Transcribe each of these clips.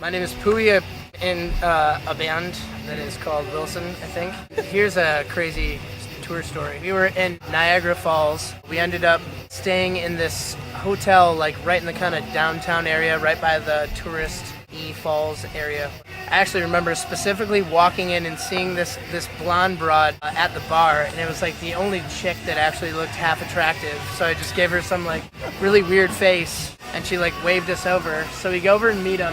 My name is Pooey in a band that is called Wilson, I think. Here's a crazy tour story. We were in Niagara Falls. We ended up staying in this hotel like right in the kind of downtown area, right by the tourist-y falls area. I actually remember specifically walking in and seeing this blonde broad at the bar, and it was like the only chick that actually looked half attractive. So I just gave her some like really weird face, and she like waved us over. So we go over and meet them,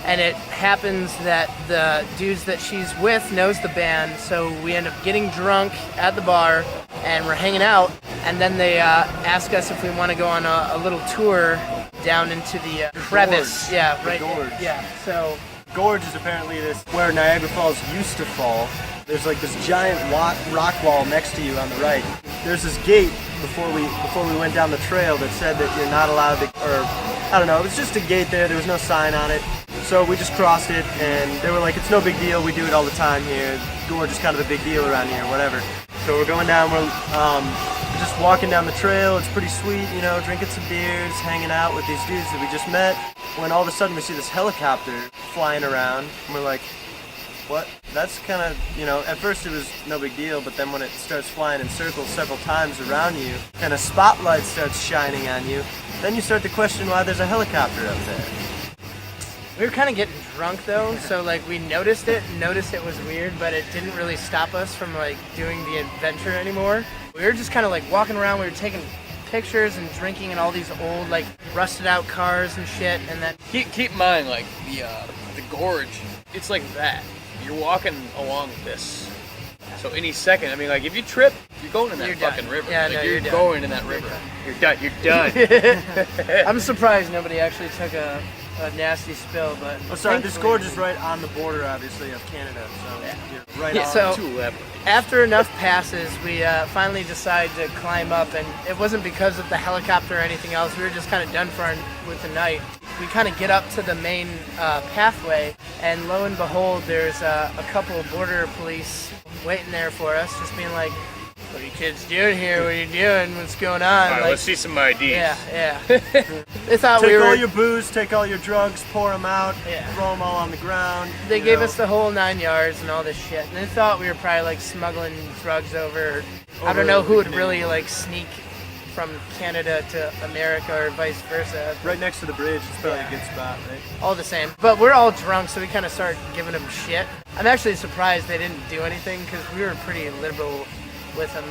and it happens that the dudes that she's with knows the band, so we end up getting drunk at the bar, and we're hanging out, and then they ask us if we want to go on a little tour down into the crevice. Gorge. Yeah, right. Gorge. Yeah, so Gorge is apparently this where Niagara Falls used to fall. There's like this giant rock wall next to you on the right. There's this gate before we went down the trail that said that you're not allowed to, or I don't know, it was just a gate there. There was no sign on it. So we just crossed it, and they were like, it's no big deal. We do it all the time here. Gorge is kind of a big deal around here, whatever. So we're going down. We're just walking down the trail. It's pretty sweet, you know, drinking some beers, hanging out with these dudes that we just met. When all of a sudden we see this helicopter flying around, and we're like, what? That's kind of, you know, at first it was no big deal, but then when it starts flying in circles several times around you, and a spotlight starts shining on you, then you start to question why there's a helicopter up there. we were kind of getting drunk though, so like we noticed it was weird, but it didn't really stop us from like doing the adventure anymore. We were just kind of like walking around, we were taking pictures and drinking in all these old like rusted out cars and shit, and then keep in mind like the gorge, it's like that. You're walking along this. So any second, I mean, like if you trip, you're going in that fucking river. Yeah, like, no, you're done. going in that river. You're done. You're done. I'm surprised nobody actually took a nasty spill, but Oh, sorry, this gorge is right on the border, obviously, of Canada, so you're right on. So Too elaborate. after enough passes, we finally decided to climb up, and it wasn't because of the helicopter or anything else. We were just kind of done for with the night. We kind of get up to the main pathway, and lo and behold, there's a couple of border police waiting there for us, just being like, "What are you kids doing here? What are you doing? What's going on?" All right, like, let's see some IDs. yeah. They thought Take we were. all your booze, take all your drugs, pour them out, Yeah. throw them all on the ground. They you gave know. us the whole 9 yards and all this shit. And they thought we were probably like smuggling drugs over. I don't know who would really like sneak from Canada to America or vice versa. Right next to the bridge, it's probably a good spot, right? All the same. But we're all drunk, so we kind of start giving them shit. I'm actually surprised they didn't do anything because we were pretty liberal with them.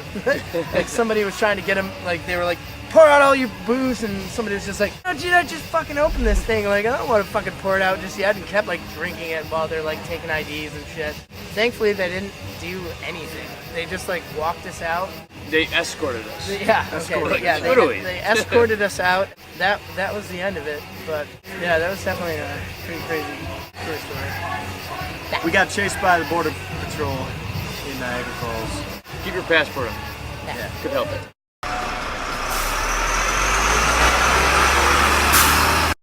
Like somebody was trying to get them, like they were like, pour out all your booze, and somebody was just like, "Don't you not just fucking open this thing?" Like, I don't want to fucking pour it out just yet, and kept like drinking it while they're like taking IDs and shit. Thankfully, they didn't do anything. They just like walked us out. They escorted us. Yeah, okay. Yeah, Literally. they escorted us out. That was the end of it. But yeah, that was definitely a pretty crazy tour story. We got chased by the Border Patrol in Niagara Falls. Keep your passport on. Yeah. Could help it.